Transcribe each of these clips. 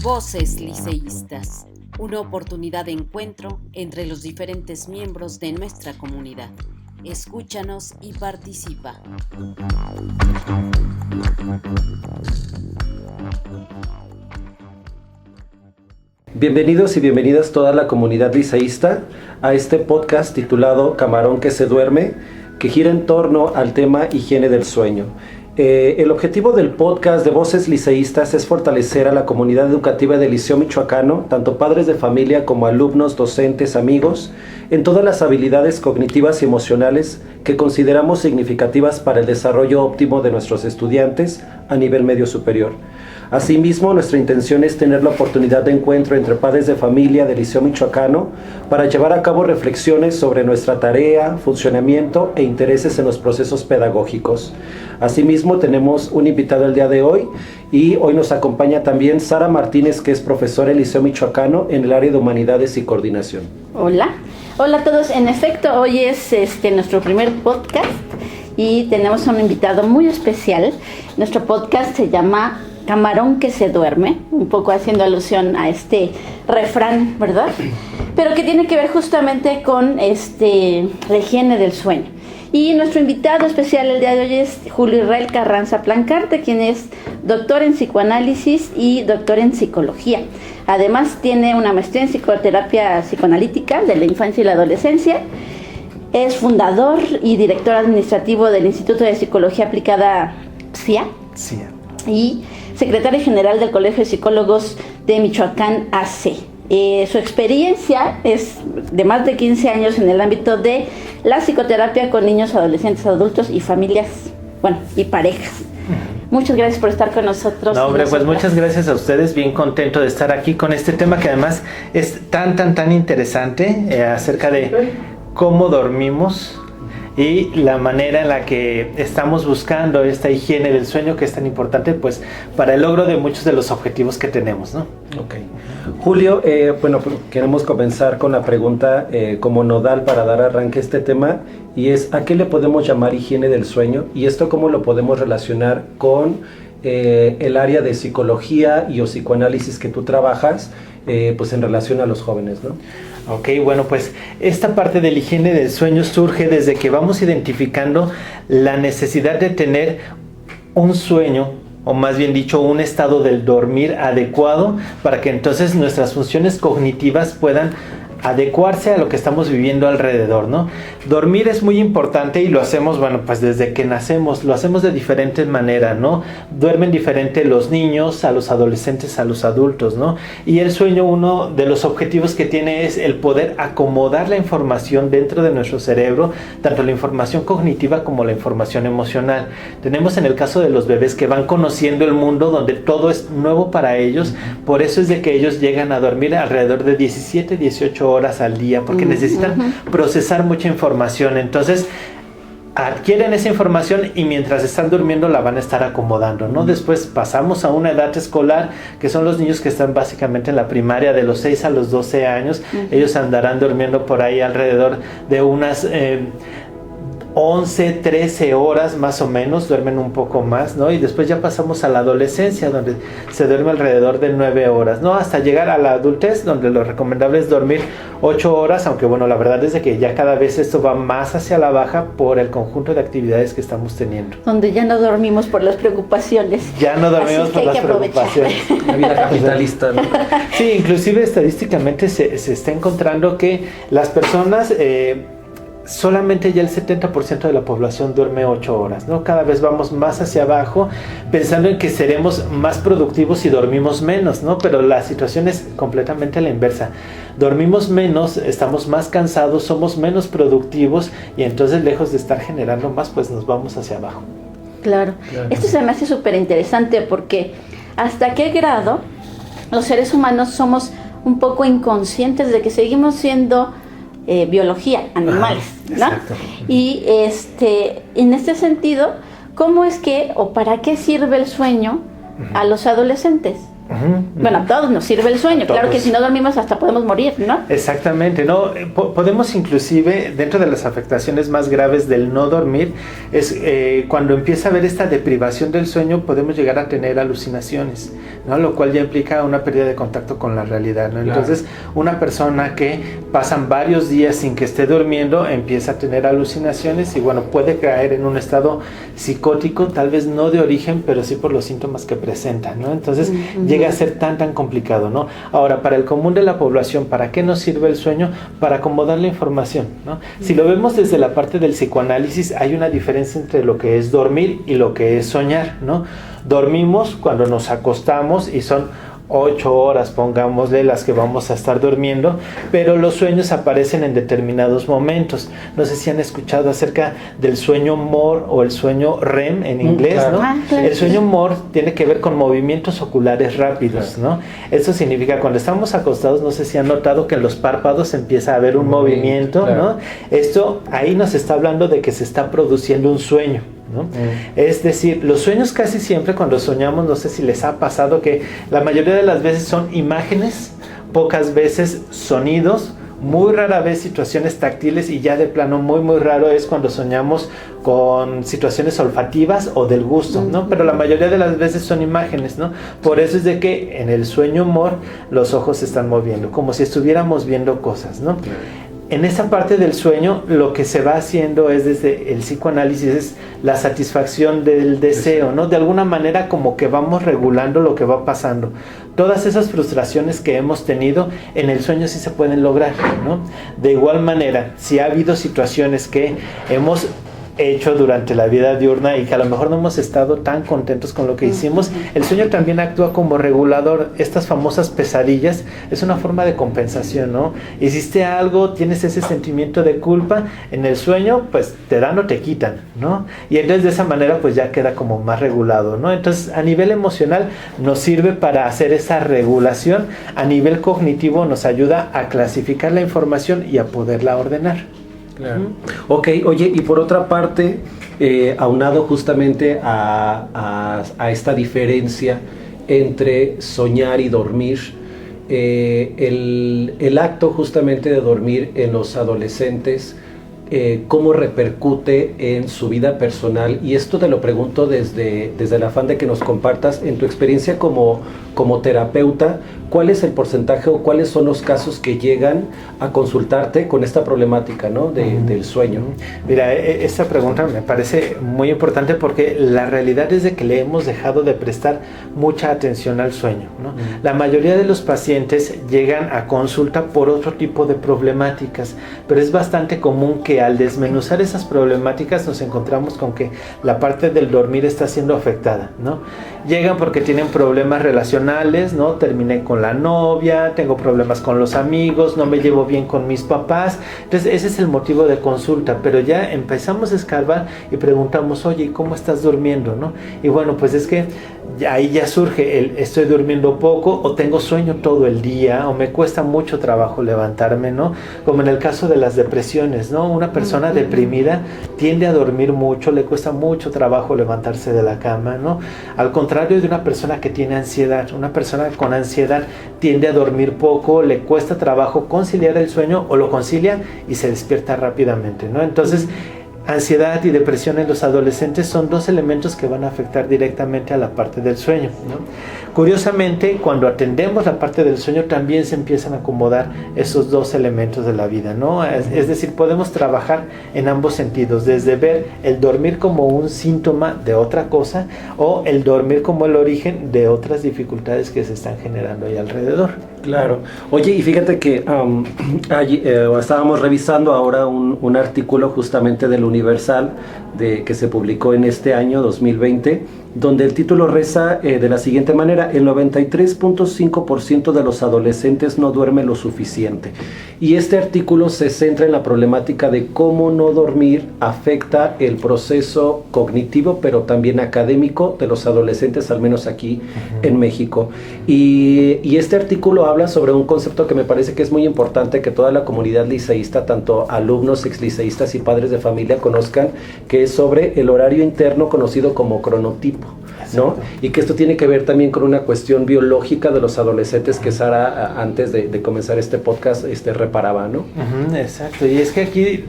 Voces Liceístas, una oportunidad de encuentro entre los diferentes miembros de nuestra comunidad. Escúchanos y participa. Bienvenidos y bienvenidas toda la comunidad liceísta a este podcast titulado Camarón que se duerme, que gira en torno al tema higiene del sueño. El objetivo del podcast de Voces Liceístas es fortalecer a la comunidad educativa del Liceo Michoacano, tanto padres de familia como alumnos, docentes, amigos, en todas las habilidades cognitivas y emocionales que consideramos significativas para el desarrollo óptimo de nuestros estudiantes a nivel medio superior. Asimismo, nuestra intención es tener la oportunidad de encuentro entre padres de familia del Liceo Michoacano para llevar a cabo reflexiones sobre nuestra tarea, funcionamiento e intereses en los procesos pedagógicos. Asimismo, tenemos un invitado el día de hoy y hoy nos acompaña también Sara Martínez, que es profesora del Liceo Michoacano en el área de Humanidades y Coordinación. Hola a todos. En efecto, hoy es nuestro primer podcast y tenemos un invitado muy especial. Nuestro podcast se llama Camarón que se duerme, un poco haciendo alusión a este refrán, ¿verdad? Pero que tiene que ver justamente con la higiene del sueño. Y nuestro invitado especial el día de hoy es Julio Israel Carranza Plancarte, quien es doctor en psicoanálisis y doctor en psicología. Además tiene una maestría en psicoterapia psicoanalítica de la infancia y la adolescencia. Es fundador y director administrativo del Instituto de Psicología Aplicada CIA. Y secretario general del Colegio de Psicólogos de Michoacán AC. Su experiencia es de más de 15 años en el ámbito de la psicoterapia con niños, adolescentes, adultos y familias, y parejas. Muchas gracias por estar con nosotros. No, hombre, pues muchas gracias a ustedes, bien contento de estar aquí con este tema que además es tan interesante acerca de cómo dormimos y la manera en la que estamos buscando esta higiene del sueño que es tan importante pues para el logro de muchos de los objetivos que tenemos, ¿no? Ok. Julio, queremos comenzar con la pregunta como nodal para dar arranque a este tema, y es ¿a qué le podemos llamar higiene del sueño? Y esto ¿cómo lo podemos relacionar con el área de psicología y o psicoanálisis que tú trabajas pues en relación a los jóvenes, ¿no? Ok, bueno, pues esta parte de la higiene del sueño surge desde que vamos identificando la necesidad de tener un sueño, o más bien dicho, un estado del dormir adecuado para que entonces nuestras funciones cognitivas puedan adecuarse a lo que estamos viviendo alrededor, ¿no? Dormir es muy importante y lo hacemos, pues desde que nacemos, lo hacemos de diferentes maneras, ¿no? Duermen diferente los niños, a los adolescentes, a los adultos, ¿no? Y el sueño, uno de los objetivos que tiene es el poder acomodar la información dentro de nuestro cerebro, tanto la información cognitiva como la información emocional. Tenemos en el caso de los bebés que van conociendo el mundo donde todo es nuevo para ellos, por eso es de que ellos llegan a dormir alrededor de 17, 18 horas al día, porque necesitan procesar mucha información. Entonces adquieren esa información y mientras están durmiendo la van a estar acomodando, ¿no? Después pasamos a una edad escolar, que son los niños que están básicamente en la primaria, de los 6 a los 12 años. Ellos andarán durmiendo por ahí alrededor de unas 11, 13 horas más o menos, duermen un poco más, ¿no? Y después ya pasamos a la adolescencia, donde se duerme alrededor de 9 horas, ¿no? Hasta llegar a la adultez, donde lo recomendable es dormir 8 horas, aunque la verdad es de que ya cada vez esto va más hacia la baja por el conjunto de actividades que estamos teniendo. Donde ya no dormimos por las preocupaciones. Ya no dormimos por las preocupaciones. La vida capitalista, ¿no? Sí, inclusive estadísticamente se está encontrando que las personas... solamente ya el 70% de la población duerme 8 horas, ¿no? Cada vez vamos más hacia abajo, pensando en que seremos más productivos si dormimos menos, ¿no? Pero la situación es completamente la inversa. Dormimos menos, estamos más cansados, somos menos productivos y entonces lejos de estar generando más, pues nos vamos hacia abajo. Claro. Esto se me hace súper interesante porque ¿hasta qué grado los seres humanos somos un poco inconscientes de que seguimos siendo biología, animales, ¿no? Exacto. Y en este sentido, ¿cómo es que o para qué sirve el sueño a los adolescentes? Bueno, a todos nos sirve el sueño. Claro que si no dormimos hasta podemos morir, ¿no? Exactamente, ¿no? Podemos inclusive, dentro de las afectaciones más graves del no dormir, es cuando empieza a haber esta deprivación del sueño, podemos llegar a tener alucinaciones, ¿no? Lo cual ya implica una pérdida de contacto con la realidad, ¿no? Entonces, una persona que pasan varios días sin que esté durmiendo, empieza a tener alucinaciones y bueno, puede caer en un estado psicótico, tal vez no de origen, pero sí por los síntomas que presenta, ¿no? Entonces, llega a ser tan complicado, ¿no? Ahora, para el común de la población, ¿para qué nos sirve el sueño? Para acomodar la información, ¿no? Si lo vemos desde la parte del psicoanálisis, hay una diferencia entre lo que es dormir y lo que es soñar, ¿no? Dormimos cuando nos acostamos y son 8 horas, pongámosle, las que vamos a estar durmiendo, pero los sueños aparecen en determinados momentos. No sé si han escuchado acerca del sueño MOR o el sueño REM en inglés, ¿no? Claro. El sueño MOR tiene que ver con movimientos oculares rápidos, ¿no? Eso significa cuando estamos acostados, no sé si han notado que en los párpados empieza a haber un movimiento, ¿no? Esto ahí nos está hablando de que se está produciendo un sueño, ¿no? Es decir, los sueños casi siempre cuando soñamos, no sé si les ha pasado que la mayoría de las veces son imágenes, pocas veces sonidos, muy rara vez situaciones táctiles y ya de plano muy raro es cuando soñamos con situaciones olfativas o del gusto, ¿no? Pero la mayoría de las veces son imágenes, ¿no? Por eso es de que en el sueño MOR los ojos se están moviendo, como si estuviéramos viendo cosas, ¿no? En esa parte del sueño lo que se va haciendo es desde el psicoanálisis es la satisfacción del deseo, ¿no? De alguna manera como que vamos regulando lo que va pasando. Todas esas frustraciones que hemos tenido en el sueño sí se pueden lograr, ¿no? De igual manera, si ha habido situaciones que hemos hecho durante la vida diurna y que a lo mejor no hemos estado tan contentos con lo que hicimos, el sueño también actúa como regulador. Estas famosas pesadillas es una forma de compensación, ¿no? Hiciste algo, tienes ese sentimiento de culpa, en el sueño pues te dan o te quitan, ¿no? Y entonces de esa manera pues ya queda como más regulado, ¿no? Entonces a nivel emocional nos sirve para hacer esa regulación, a nivel cognitivo nos ayuda a clasificar la información y a poderla ordenar. Claro. Ok, oye, y por otra parte, aunado justamente a esta diferencia entre soñar y dormir, el acto justamente de dormir en los adolescentes, cómo repercute en su vida personal, y esto te lo pregunto desde el afán de que nos compartas en tu experiencia como terapeuta, ¿cuál es el porcentaje o cuáles son los casos que llegan a consultarte con esta problemática, ¿no? del sueño? Mira, esta pregunta me parece muy importante porque la realidad es de que le hemos dejado de prestar mucha atención al sueño, ¿no? La mayoría de los pacientes llegan a consulta por otro tipo de problemáticas, pero es bastante común que al desmenuzar esas problemáticas nos encontramos con que la parte del dormir está siendo afectada, ¿no? Llegan porque tienen problemas relacionales, ¿no? Terminé con la novia, tengo problemas con los amigos, no me llevo bien con mis papás. Entonces ese es el motivo de consulta, pero ya empezamos a escarbar y preguntamos, oye, ¿cómo estás durmiendo, no? Y bueno, pues es que ahí ya surge el estoy durmiendo poco, o tengo sueño todo el día, o me cuesta mucho trabajo levantarme, ¿no? Como en el caso de las depresiones, ¿no? Una persona deprimida tiende a dormir mucho, le cuesta mucho trabajo levantarse de la cama, ¿no? Al contrario de una persona que tiene ansiedad, una persona con ansiedad tiende a dormir poco, le cuesta trabajo conciliar el sueño, o lo concilia y se despierta rápidamente, ¿no? Entonces, ansiedad y depresión en los adolescentes son dos elementos que van a afectar directamente a la parte del sueño, ¿no? Curiosamente, cuando atendemos la parte del sueño también se empiezan a acomodar esos dos elementos de la vida, ¿no? Es decir, podemos trabajar en ambos sentidos, desde ver el dormir como un síntoma de otra cosa o el dormir como el origen de otras dificultades que se están generando ahí alrededor. Claro. Oye, y fíjate que estábamos revisando ahora un artículo justamente del Universal que se publicó en este año 2020, donde el título reza de la siguiente manera: el 93.5% de los adolescentes no duerme lo suficiente. Y este artículo se centra en la problemática de cómo no dormir afecta el proceso cognitivo, pero también académico de los adolescentes, al menos aquí en México. Y este artículo habla sobre un concepto que me parece que es muy importante que toda la comunidad liceísta, tanto alumnos, exliceístas y padres de familia conozcan, que es sobre el horario interno conocido como cronotipo. ¿no? Y que esto tiene que ver también con una cuestión biológica de los adolescentes que Sara, antes de comenzar este podcast, reparaba, ¿no? Exacto, y es que aquí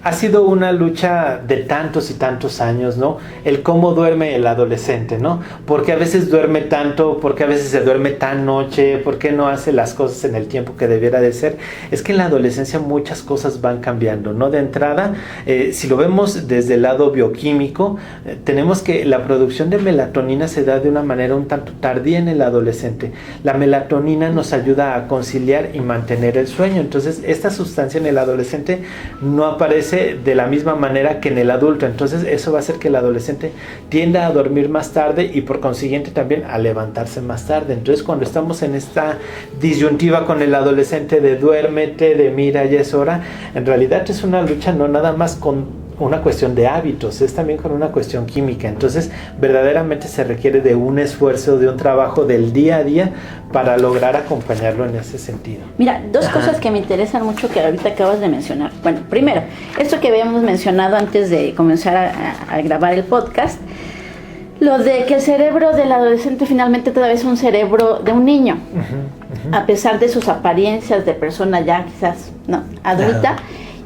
ha sido una lucha de tantos y tantos años, ¿no? El cómo duerme el adolescente, ¿no? Porque a veces duerme tanto, porque a veces se duerme tan noche, por qué no hace las cosas en el tiempo que debiera de ser. Es que en la adolescencia muchas cosas van cambiando, ¿no? De entrada, si lo vemos desde el lado bioquímico, tenemos que la producción de melatonina se da de una manera un tanto tardía en el adolescente. La melatonina nos ayuda a conciliar y mantener el sueño. Entonces, esta sustancia en el adolescente no aparece de la misma manera que en el adulto. Entonces, eso va a hacer que el adolescente tienda a dormir más tarde y por consiguiente también a levantarse más tarde. Entonces, cuando estamos en esta disyuntiva con el adolescente de duérmete, de mira, ya es hora, en realidad es una lucha no nada más con una cuestión de hábitos, es también con una cuestión química. Entonces, verdaderamente se requiere de un esfuerzo, de un trabajo del día a día para lograr acompañarlo en ese sentido. Mira, dos cosas que me interesan mucho que ahorita acabas de mencionar. Bueno, primero, esto que habíamos mencionado antes de comenzar a grabar el podcast, lo de que el cerebro del adolescente finalmente todavía es un cerebro de un niño, a pesar de sus apariencias de persona ya quizás no adulta.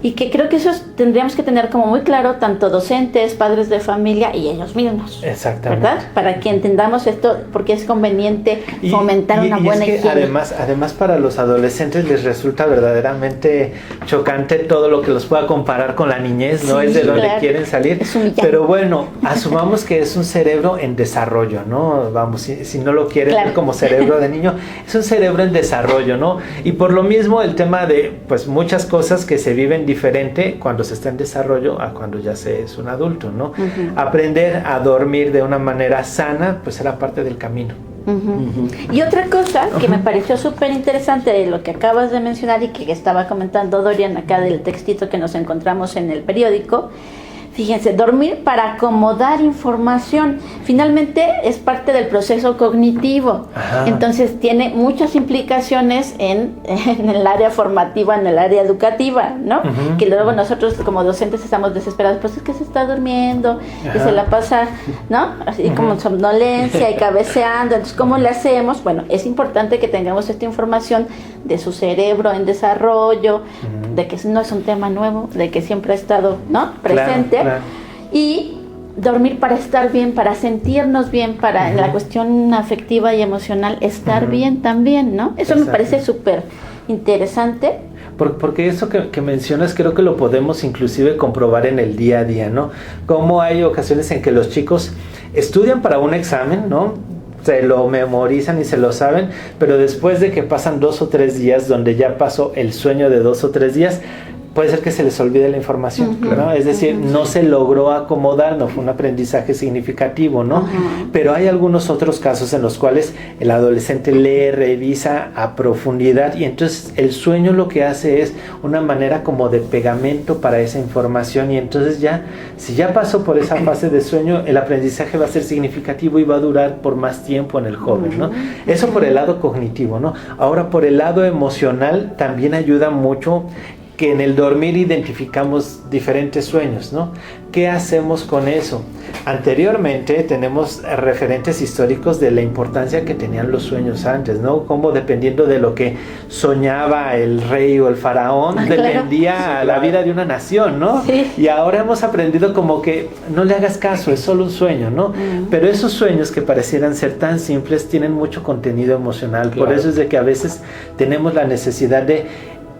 Y que creo que eso tendríamos que tener como muy claro tanto docentes, padres de familia y ellos mismos. Exactamente. ¿Verdad? Para que entendamos esto, porque es conveniente fomentar una buena higiene. Además para los adolescentes les resulta verdaderamente chocante todo lo que los pueda comparar con la niñez, ¿no? Es de donde quieren salir. Pero bueno, asumamos que es un cerebro en desarrollo, ¿no? Vamos, si no lo quieren ver como cerebro de niño, es un cerebro en desarrollo, ¿no? Y por lo mismo el tema de, pues, muchas cosas que se viven diferente cuando se está en desarrollo a cuando ya se es un adulto, ¿no? Aprender a dormir de una manera sana, pues era parte del camino. Y otra cosa que me pareció súper interesante de lo que acabas de mencionar y que estaba comentando Dorian acá del textito que nos encontramos en el periódico, fíjense, dormir para acomodar información, finalmente es parte del proceso cognitivo. Entonces tiene muchas implicaciones en el área formativa, en el área educativa, ¿no? Que luego nosotros como docentes estamos desesperados, pues es que se está durmiendo, que se la pasa, ¿no? Así como somnolencia y cabeceando. Entonces, ¿cómo le hacemos? Bueno, es importante que tengamos esta información de su cerebro en desarrollo, de que no es un tema nuevo, de que siempre ha estado, ¿no? Presente. Y dormir para estar bien, para sentirnos bien, para en la cuestión afectiva y emocional estar bien también, ¿no? Eso me parece súper interesante. Porque eso que mencionas creo que lo podemos inclusive comprobar en el día a día, ¿no? Como hay ocasiones en que los chicos estudian para un examen, ¿no? Se lo memorizan y se lo saben, pero después de que pasan 2 o 3 días, donde ya pasó el sueño de 2 o 3 días, puede ser que se les olvide la información, ¿no? Es decir, no se logró acomodar, no fue un aprendizaje significativo, ¿no? Pero hay algunos otros casos en los cuales el adolescente lee, revisa a profundidad y entonces el sueño lo que hace es una manera como de pegamento para esa información y entonces ya, si ya pasó por esa fase de sueño, el aprendizaje va a ser significativo y va a durar por más tiempo en el joven, ¿no? Eso por el lado cognitivo, ¿no? Ahora por el lado emocional también ayuda mucho que en el dormir identificamos diferentes sueños, ¿no? ¿Qué hacemos con eso? Anteriormente tenemos referentes históricos de la importancia que tenían los sueños antes, ¿no? Como dependiendo de lo que soñaba el rey o el faraón, dependía la vida de una nación, ¿no? Sí. Y ahora hemos aprendido como que no le hagas caso, es solo un sueño, ¿no? Pero esos sueños que parecieran ser tan simples tienen mucho contenido emocional, por eso es de que a veces tenemos la necesidad de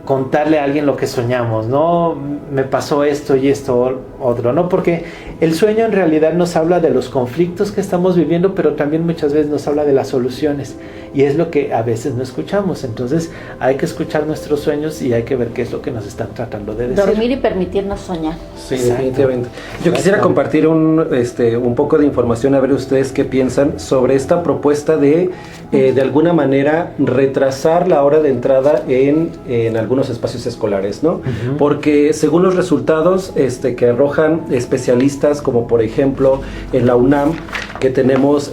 contarle a alguien lo que soñamos, ¿no? Me pasó esto y esto otro, ¿no? Porque el sueño en realidad nos habla de los conflictos que estamos viviendo, pero también muchas veces nos habla de las soluciones y es lo que a veces no escuchamos. Entonces hay que escuchar nuestros sueños y hay que ver qué es lo que nos están tratando de decir. Dormir y permitirnos soñar. Sí, definitivamente. Yo quisiera compartir un poco de información, a ver ustedes qué piensan sobre esta propuesta de alguna manera retrasar la hora de entrada en algunos espacios escolares, ¿no? Porque según los resultados que arrojan especialistas como por ejemplo en la UNAM, que tenemos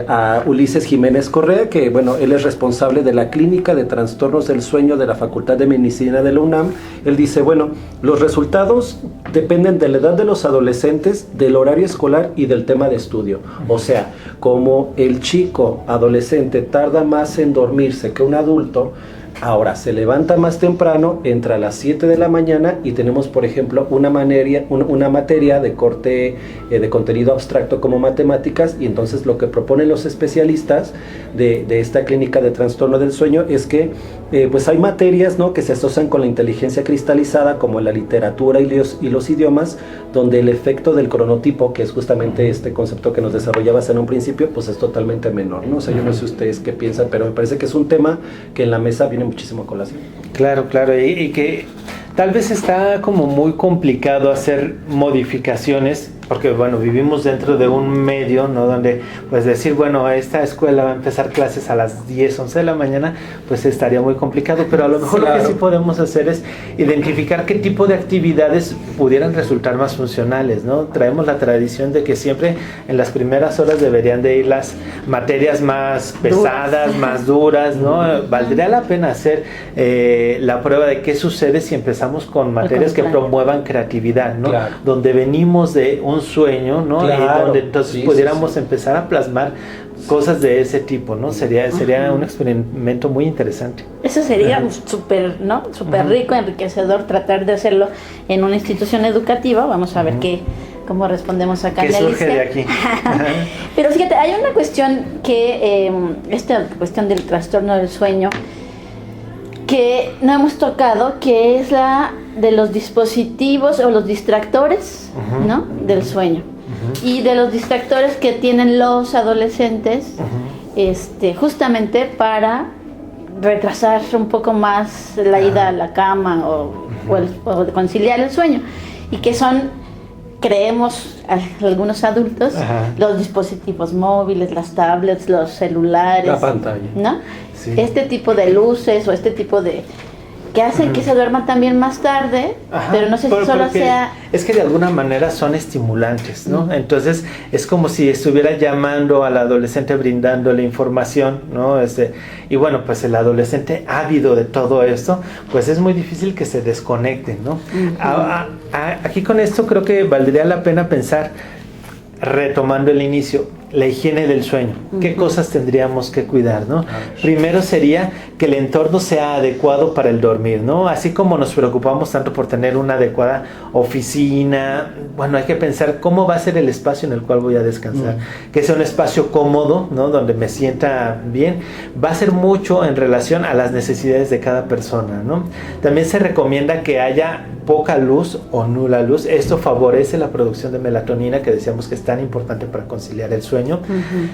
a Ulises Jiménez Correa, que bueno, él es responsable de la Clínica de Trastornos del Sueño de la Facultad de Medicina de la UNAM. Él dice, bueno, los resultados dependen de la edad de los adolescentes, del horario escolar y del tema de estudio. O sea, como el chico adolescente tarda más en dormirse que un adulto, ahora se levanta más temprano, entra a las 7 de la mañana y tenemos, por ejemplo, una materia de corte de contenido abstracto como matemáticas, y entonces lo que proponen los especialistas de esta clínica de trastorno del sueño es que pues hay materias, ¿no?, que se asocian con la inteligencia cristalizada, como la literatura y los idiomas, donde el efecto del cronotipo, que es justamente este concepto que nos desarrollabas en un principio, pues es totalmente menor, ¿no? O sea, yo no sé ustedes qué piensan, pero me parece que es un tema que en la mesa viene muchísimo a colación. Claro, y que tal vez está como muy complicado hacer modificaciones, porque bueno, vivimos dentro de un medio, ¿no?, donde pues decir, bueno, esta escuela va a empezar clases a las 10, 11 de la mañana, pues estaría muy complicado, pero a lo mejor lo que sí podemos hacer es identificar qué tipo de actividades pudieran resultar más funcionales, ¿no? Traemos la tradición de que siempre en las primeras horas deberían de ir las materias más pesadas, más duras, ¿no? Valdría la pena hacer la prueba de qué sucede si empezamos con materias que promuevan creatividad, ¿no? Claro. Donde venimos de un sueño, ¿no? Claro. Donde entonces pudiéramos empezar a plasmar cosas de ese tipo, ¿no? Sería un experimento muy interesante. Eso sería súper, ¿no? Súper rico, enriquecedor tratar de hacerlo en una institución educativa. Vamos a ver cómo respondemos acá. ¿Qué surge de aquí? Pero fíjate, hay una cuestión que, esta cuestión del trastorno del sueño, que no hemos tocado, que es la de los dispositivos o los distractores, ¿no?, del sueño. Y de los distractores que tienen los adolescentes, justamente para retrasar un poco más la ida a la cama o conciliar el sueño, y que son, creemos algunos adultos, los dispositivos móviles, las tablets, los celulares, la pantalla, ¿no? Sí. Este tipo de luces o este tipo de que hacen que se duerman también más tarde, pero no sé si solo sea... Es que de alguna manera son estimulantes, ¿no? Entonces es como si estuviera llamando al adolescente, brindándole información, ¿no? Y bueno, pues el adolescente ávido de todo esto, pues es muy difícil que se desconecte, ¿no? Aquí con esto creo que valdría la pena pensar, retomando el inicio, la higiene del sueño. ¿Qué cosas tendríamos que cuidar, no? Primero sería que el entorno sea adecuado para el dormir, ¿no? Así como nos preocupamos tanto por tener una adecuada oficina, bueno, hay que pensar cómo va a ser el espacio en el cual voy a descansar. Que sea un espacio cómodo, ¿no?, donde me sienta bien. Va a ser mucho en relación a las necesidades de cada persona, ¿no? También se recomienda que haya poca luz o nula luz. Esto favorece la producción de melatonina, que decíamos que es tan importante para conciliar el sueño.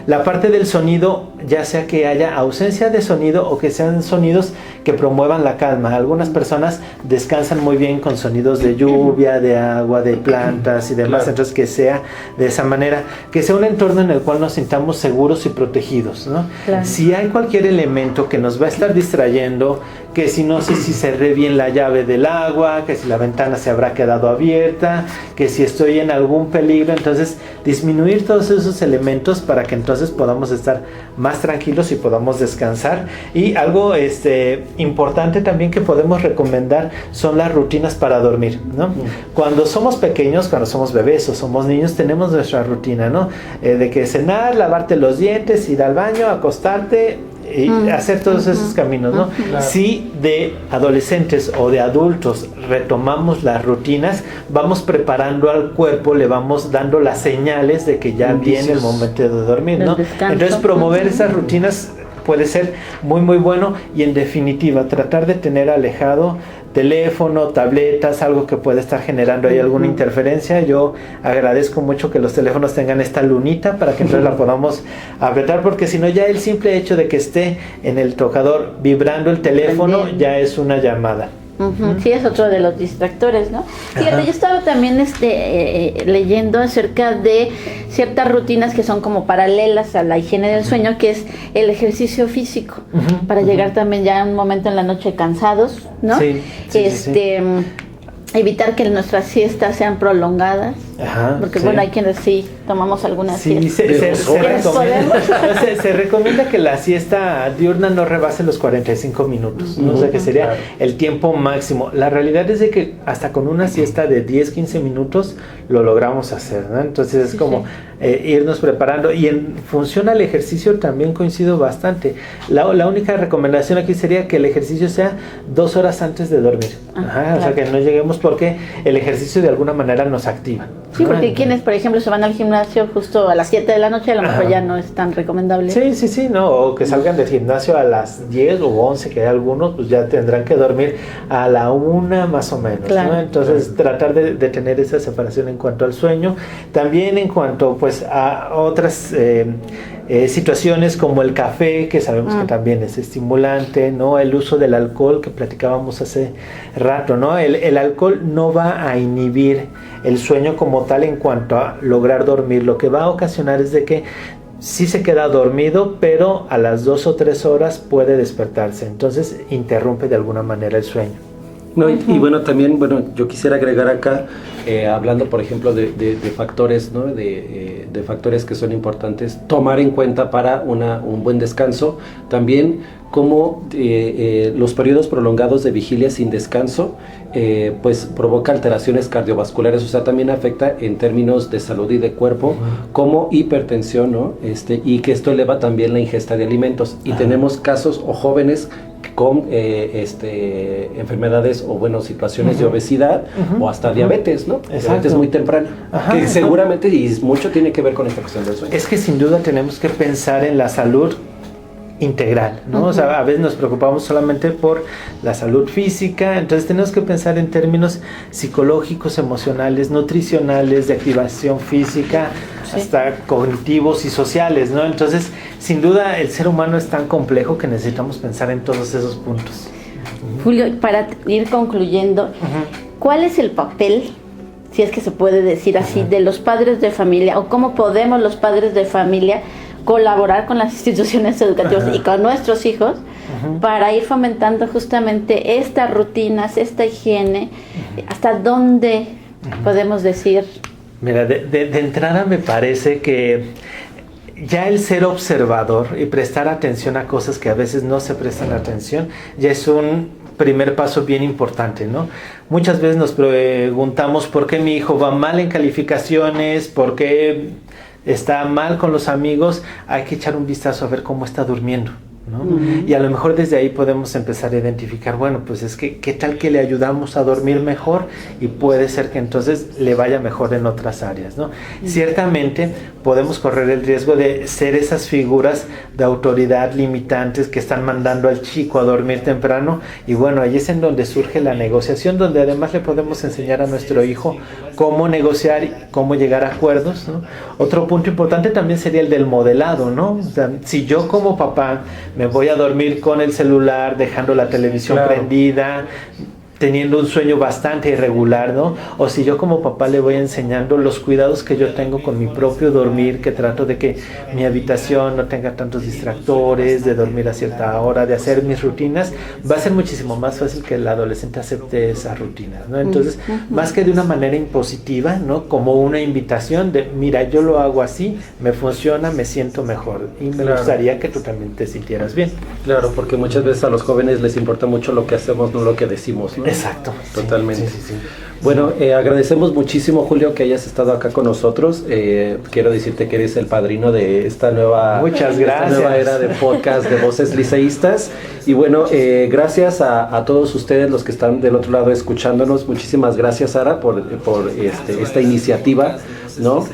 La parte del sonido, ya sea que haya ausencia de sonido o que sean sonidos que promuevan la calma. Algunas personas descansan muy bien con sonidos de lluvia, de agua, de plantas y demás. Entonces que sea de esa manera, que sea un entorno en el cual nos sintamos seguros y protegidos, ¿no? Si hay cualquier elemento que nos va a estar distrayendo, que si no sé si cerré bien la llave del agua, que si la ventana se habrá quedado abierta, que si estoy en algún peligro, entonces disminuir todos esos elementos para que entonces podamos estar más tranquilos y podamos descansar. Y algo importante también que podemos recomendar son las rutinas para dormir, ¿no? Cuando somos pequeños, cuando somos bebés o somos niños, tenemos nuestra rutina, ¿no? De que cenar, lavarte los dientes, ir al baño, acostarte y hacer todos esos caminos, ¿no? Si de adolescentes o de adultos retomamos las rutinas, vamos preparando al cuerpo, le vamos dando las señales de que ya viene el momento de dormir, ¿no? Entonces promover esas rutinas puede ser muy muy bueno, y en definitiva tratar de tener alejado teléfono, tabletas, algo que pueda estar generando ahí alguna interferencia. Yo agradezco mucho que los teléfonos tengan esta lunita para que entonces la podamos apretar, porque si no, ya el simple hecho de que esté en el tocador vibrando el teléfono ya es una llamada. Sí, es otro de los distractores, ¿no? Fíjate, yo estaba también leyendo acerca de ciertas rutinas que son como paralelas a la higiene del sueño, que es el ejercicio físico, para llegar también ya a un momento en la noche cansados, ¿no? Evitar que nuestras siestas sean prolongadas, Ajá, Porque sí. Bueno, hay quienes sí tomamos algunas Sí, siestas. se recomienda que la siesta diurna no rebase los 45 minutos, ¿no? O sea, que sería el tiempo máximo. La realidad es de que hasta con una siesta de 10-15 minutos lo logramos hacer, ¿no? Entonces es como irnos preparando. Y en función al ejercicio también coincido bastante. La única recomendación aquí sería que el ejercicio sea 2 horas antes de dormir. O sea, que no lleguemos porque el ejercicio de alguna manera nos activa. Sí, porque hay quienes, por ejemplo, se van al gimnasio justo a las 7 de la noche, a lo mejor ya no es tan recomendable. Sí, no, o que salgan del gimnasio a las 10 o 11, que hay algunos, pues ya tendrán que dormir a la 1 más o menos, ¿no? Entonces tratar de tener esa separación en cuanto al sueño, también en cuanto pues a otras situaciones como el café, que sabemos que también es estimulante, ¿no? El uso del alcohol que platicábamos hace rato, ¿no? El alcohol no va a inhibir el sueño como tal en cuanto a lograr dormir. Lo que va a ocasionar es de que sí se queda dormido, pero a las 2 o 3 horas puede despertarse. Entonces interrumpe de alguna manera el sueño. No, y bueno, también, yo quisiera agregar acá, hablando por ejemplo de factores, ¿no? de factores que son importantes, tomar en cuenta para un buen descanso, también como los periodos prolongados de vigilia sin descanso, pues provoca alteraciones cardiovasculares, o sea, también afecta en términos de salud y de cuerpo, como hipertensión, ¿no? Y que esto eleva también la ingesta de alimentos. Y tenemos casos o jóvenes con enfermedades o situaciones de obesidad o hasta diabetes, ¿no? Diabetes muy temprana, que seguramente y mucho tiene que ver con esta cuestión del sueño. Es que sin duda tenemos que pensar en la salud integral, ¿no? O sea, a veces nos preocupamos solamente por la salud física, entonces tenemos que pensar en términos psicológicos, emocionales, nutricionales, de activación física, hasta cognitivos y sociales, ¿no? Entonces, sin duda, el ser humano es tan complejo que necesitamos pensar en todos esos puntos. Julio, para ir concluyendo, ¿cuál es el papel, si es que se puede decir así, de los padres de familia, o cómo podemos los padres de familia colaborar con las instituciones educativas y con nuestros hijos para ir fomentando justamente estas rutinas, esta higiene? ¿Hasta dónde podemos decir? Mira, de entrada me parece que ya el ser observador y prestar atención a cosas que a veces no se prestan atención ya es un primer paso bien importante, ¿no? Muchas veces nos preguntamos por qué mi hijo va mal en calificaciones, por qué está mal con los amigos. Hay que echar un vistazo a ver cómo está durmiendo, ¿no? Y a lo mejor desde ahí podemos empezar a identificar, bueno, pues es que qué tal que le ayudamos a dormir mejor y puede ser que entonces le vaya mejor en otras áreas, ¿no? Ciertamente podemos correr el riesgo de ser esas figuras de autoridad limitantes que están mandando al chico a dormir temprano, y bueno, ahí es en donde surge la negociación, donde además le podemos enseñar a nuestro hijo cómo negociar y cómo llegar a acuerdos, ¿no? Otro punto importante también sería el del modelado, ¿no? O sea, si yo como papá me voy a dormir con el celular, dejando la televisión prendida, teniendo un sueño bastante irregular, ¿no? O si yo como papá le voy enseñando los cuidados que yo tengo con mi propio dormir, que trato de que mi habitación no tenga tantos distractores, de dormir a cierta hora, de hacer mis rutinas, va a ser muchísimo más fácil que el adolescente acepte esas rutinas, ¿no? Entonces, más que de una manera impositiva, ¿no? Como una invitación de, mira, yo lo hago así, me funciona, me siento mejor y me gustaría que tú también te sintieras bien. Claro, porque muchas veces a los jóvenes les importa mucho lo que hacemos, no lo que decimos, ¿no? Exacto. Totalmente. Sí. Bueno, agradecemos muchísimo, Julio, que hayas estado acá con nosotros. Quiero decirte que eres el padrino de esta nueva, Muchas gracias. Esta nueva era de podcast de Voces Liceístas. Y bueno, gracias a todos ustedes los que están del otro lado escuchándonos. Muchísimas gracias, Sara, por esta iniciativa, ¿no?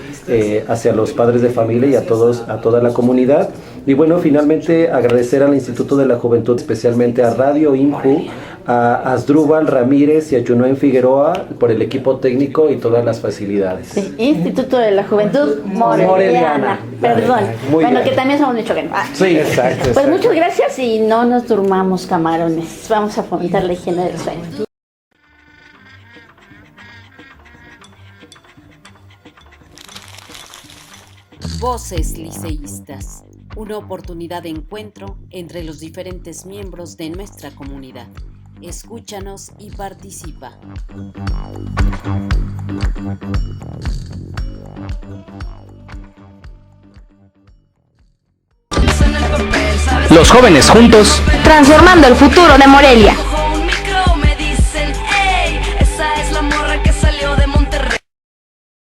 Hacia los padres de familia y a toda la comunidad. Y bueno, finalmente agradecer al Instituto de la Juventud, especialmente a Radio IMJU, a Asdrúbal Ramírez y a Junoen Figueroa por el equipo técnico y todas las facilidades. Sí, Instituto de la Juventud Moreliana. Perdón. Bueno, que también somos michoacanos. Sí, exacto. Pues muchas gracias y no nos durmamos, camarones. Vamos a fomentar la higiene del sueño. Voces Liceístas, una oportunidad de encuentro entre los diferentes miembros de nuestra comunidad. Escúchanos y participa. Los jóvenes juntos, transformando el futuro de Morelia.